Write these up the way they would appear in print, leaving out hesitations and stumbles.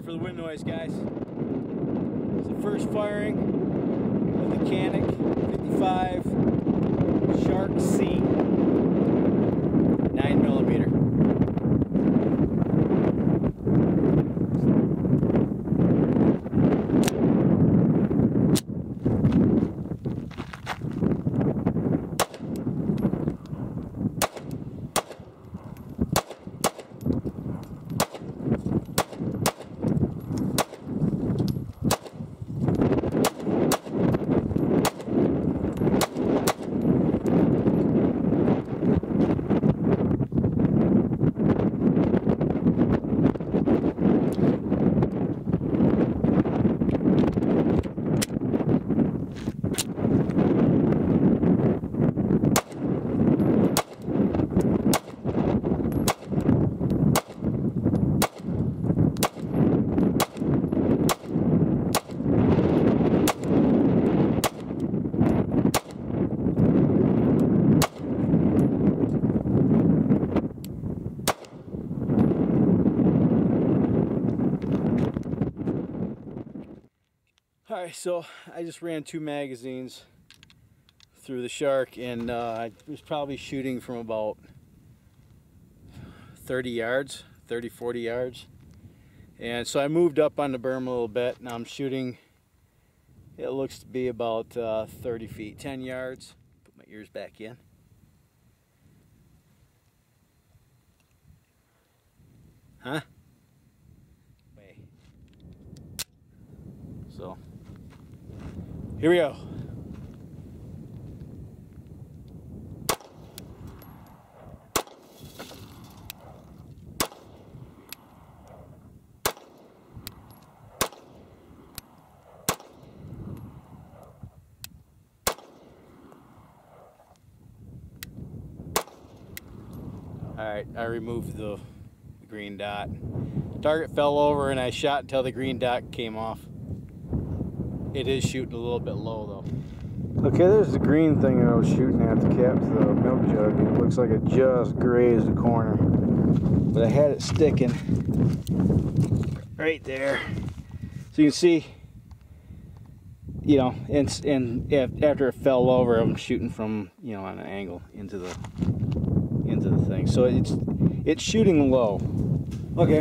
for the wind noise, guys. It's the first firing of the Canik 55 Shark C 9mm. Alright, so I just ran 2 magazines through the Shark, and I was probably shooting from about 30 yards, 40 yards. And so I moved up on the berm a little bit. Now I'm shooting, it looks to be about 30 feet, 10 yards. Put my ears back in. Huh? So, here we go. Alright, I removed the green dot. Target fell over and I shot until the green dot came off. It is shooting a little bit low though. Okay, there's the green thing that I was shooting at, the cap to the milk jug. It looks like it just grazed the corner. But I had it sticking right there. So you can see, you know, and after it fell over, I'm shooting from, you know, on an angle into the thing. So it's shooting low. Okay,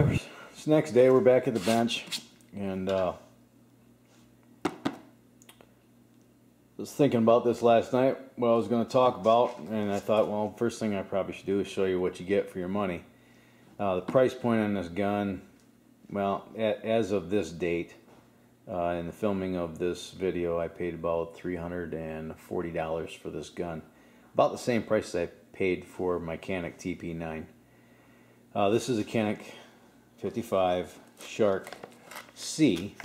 it's the next day. We're back at the bench, and I was thinking about this last night, what I was going to talk about, and I thought, well, first thing I probably should do is show you what you get for your money. The price point on this gun, well, as of this date, in the filming of this video, I paid about $340 for this gun. About the same price I paid for my Canik TP9. This is a Canik 55 Shark C,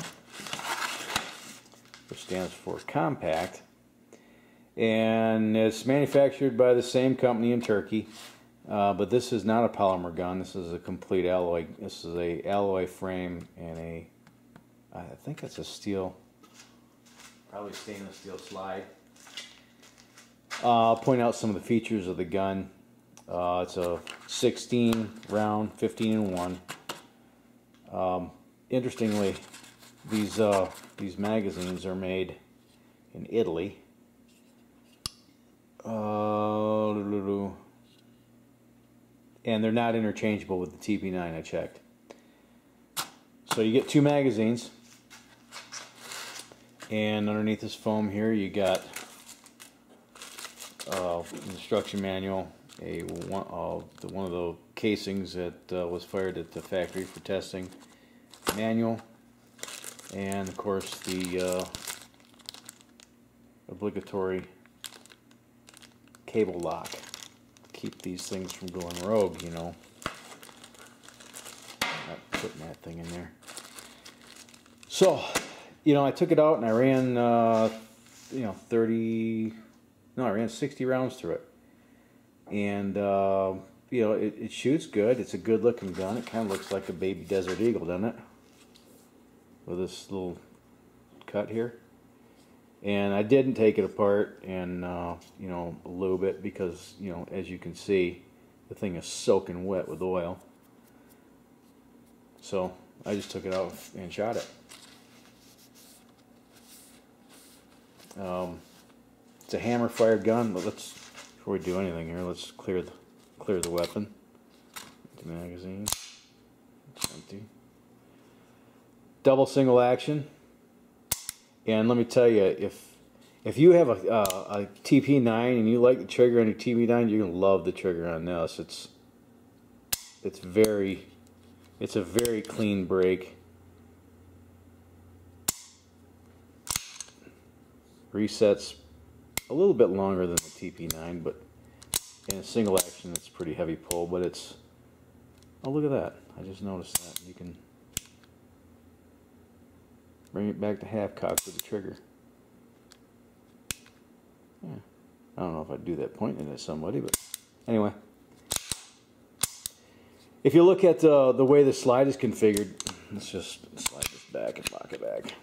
which stands for compact, and it's manufactured by the same company in Turkey, but this is not a polymer gun. This is a complete alloy. This is a alloy frame and I think it's a steel, probably stainless steel slide. I'll point out some of the features of the gun. It's a 16 round, 15 in 1. Interestingly, these magazines are made in Italy. And they're not interchangeable with the TP9, I checked. So you get 2 magazines, and underneath this foam here you got instruction manual, one of the casings that was fired at the factory for testing, manual, and of course the obligatory cable lock. Keep these things from going rogue, you know. Not putting that thing in there. So, you know, I took it out and I ran, you know, I ran 60 rounds through it. And, you know, it shoots good. It's a good looking gun. It kind of looks like a baby Desert Eagle, doesn't it? With this little cut here. And I didn't take it apart and, you know, lube it because, you know, as you can see, the thing is soaking wet with oil. So I just took it out and shot it. It's a hammer-fired gun, but before we do anything here, let's clear the weapon. The magazine. It's empty. Double single action. And let me tell you, if you have a TP9 and you like the trigger on your TP9, you're gonna love the trigger on this. It's a very clean break. Resets a little bit longer than the TP9, but in a single action it's pretty heavy pull, but it's, oh look at that, I just noticed that. You can bring it back to half cock with the trigger. Yeah. I don't know if I'd do that pointing at somebody, but anyway. If you look at the way the slide is configured, let's just slide this back and lock it back.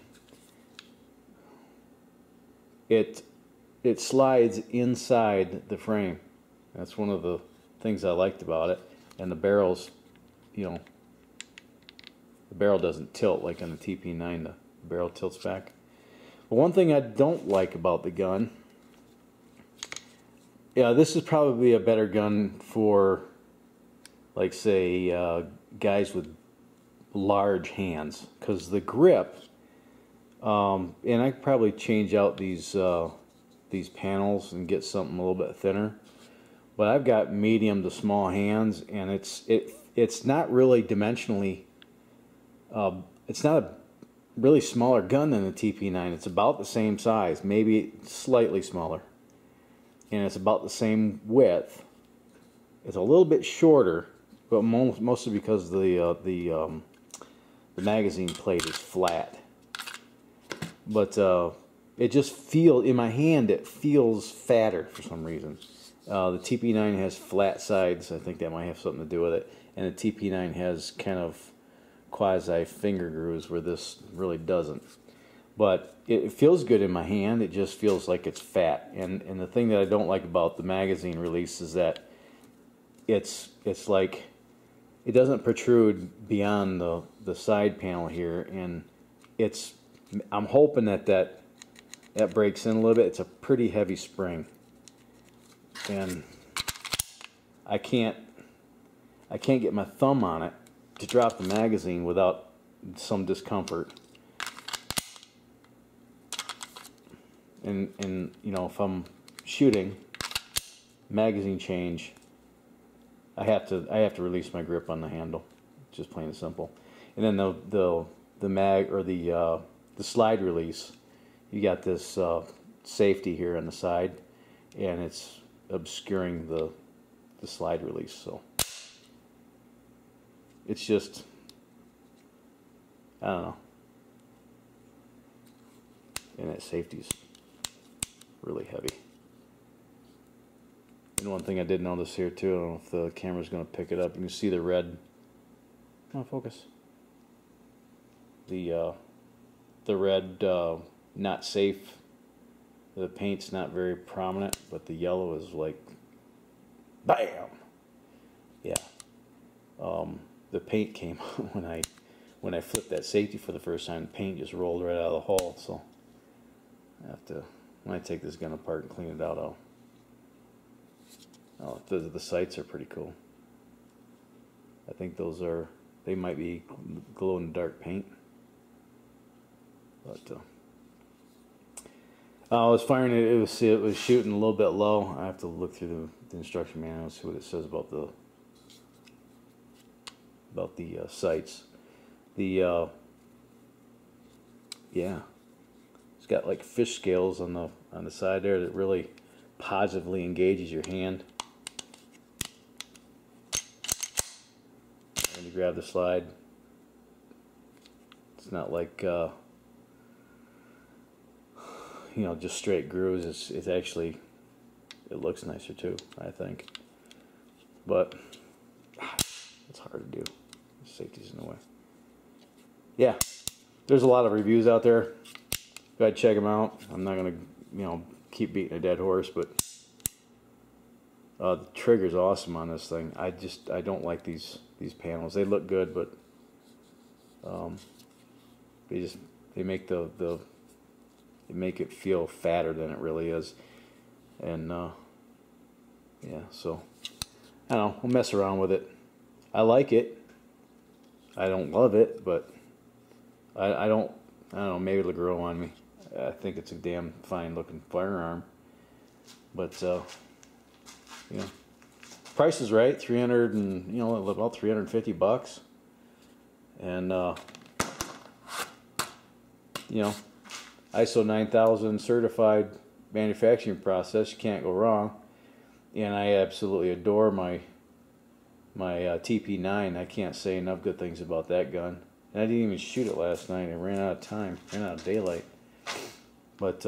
It slides inside the frame. That's one of the things I liked about it. And the barrels, you know, the barrel doesn't tilt like on the TP9. The barrel tilts back. But one thing I don't like about the gun, yeah, this is probably a better gun for, like, say, guys with large hands, because the grip, and I could probably change out these panels and get something a little bit thinner. But I've got medium to small hands, and it's not really dimensionally. It's not a really smaller gun than the TP9. It's about the same size, maybe slightly smaller, and it's about the same width. It's a little bit shorter, but mostly because the magazine plate is flat. But it just feels, in my hand, it feels fatter for some reason. The TP9 has flat sides. I think that might have something to do with it. And the TP9 has kind of quasi finger grooves where this really doesn't. But it feels good in my hand. It just feels like it's fat. And the thing that I don't like about the magazine release is that it's like it doesn't protrude beyond the side panel here, and I'm hoping that breaks in a little bit. It's a pretty heavy spring, and I can't get my thumb on it to drop the magazine without some discomfort. And you know, if I'm shooting magazine change, I have to release my grip on the handle, just plain and simple. And then the mag, or the slide release, you got this safety here on the side, and it's obscuring the slide release. So it's just, I don't know. And that safety's really heavy. And one thing I did notice here too, I don't know if the camera's going to pick it up, you can see the red, come on, focus, the red not safe, the paint's not very prominent, but the yellow is like bam. Yeah, the paint came when I flipped that safety for the first time. The paint just rolled right out of the hole. So I have to, when I take this gun apart and clean it out, the sights are pretty cool. I think they might be glow in the dark paint. But I was firing it. It was shooting a little bit low. I have to look through the instruction manual and see what it says about the sights. Yeah, it's got like fish scales on the side there that really positively engages your hand. And you grab the slide. It's not like you know, just straight grooves. It's actually, it looks nicer too, I think. But it's hard to do. Safety's in the way. Yeah, there's a lot of reviews out there. Go ahead, check them out. I'm not gonna, you know, keep beating a dead horse, but the trigger's awesome on this thing. I don't like these panels. They look good, but They make they make it feel fatter than it really is, and yeah. So I don't know. We'll mess around with it. I like it. I don't love it, but I don't know. Maybe it'll grow on me. I think it's a damn fine looking firearm, but you know, price is right. 300 and about $350, and ISO 9000 certified manufacturing process. You can't go wrong. And I absolutely adore my TP9. I can't say enough good things about that gun. And I didn't even shoot it last night. I ran out of time, ran out of daylight. But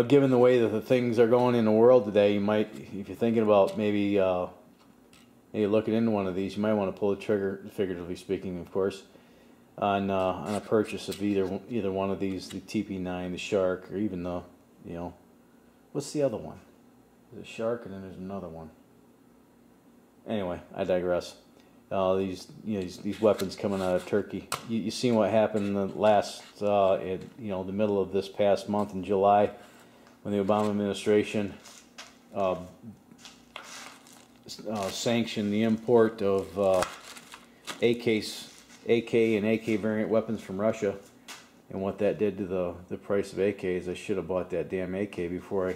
given the way that the things are going in the world today, you might, if you're thinking about maybe looking into one of these, you might want to pull the trigger, figuratively speaking, of course, on a purchase of either one of these, the TP9, the Shark, or even the what's the other one? There's a Shark, and then there's another one. Anyway, I digress. These weapons coming out of Turkey. You seen what happened in the last, the middle of this past month in July, when the Obama administration sanctioned the import of AK and AK variant weapons from Russia, and what that did to the price of AKs. I should have bought that damn AK before I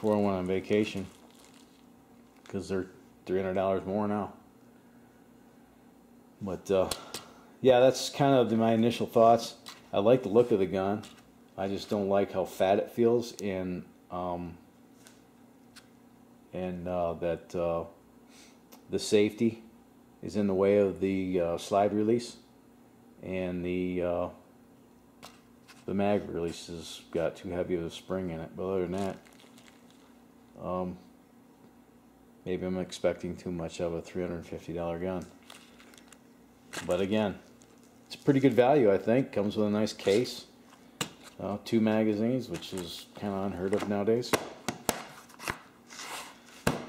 went on vacation, because they're $300 more now. But yeah, that's kind of my initial thoughts. I like the look of the gun. I just don't like how fat it feels, and that the safety is in the way of the slide release, and the mag release has got too heavy of a spring in it. But other than that, maybe I'm expecting too much of a $350 gun. But again, it's a pretty good value, I think. Comes with a nice case, 2 magazines, which is kind of unheard of nowadays.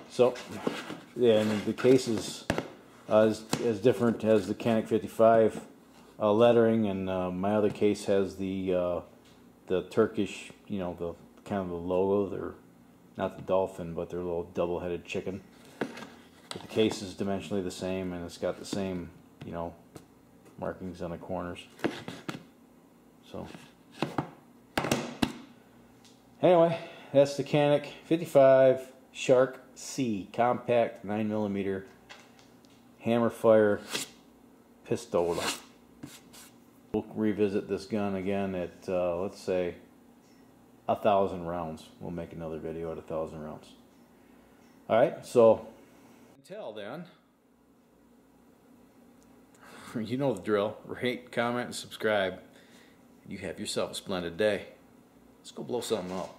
So, yeah, and the case is as different as the Canik 55 lettering, and my other case has the Turkish, the kind of the logo. They're not the dolphin, but they're a little double-headed chicken. But the case is dimensionally the same, and it's got the same, markings on the corners. So anyway, that's the Canik 55 Shark C compact 9mm hammer fire pistola. We'll revisit this gun again at let's say 1,000 rounds. We'll make another video at 1,000 rounds. Alright, so until then, you know the drill. Rate, comment, and subscribe. You have yourself a splendid day. Let's go blow something up.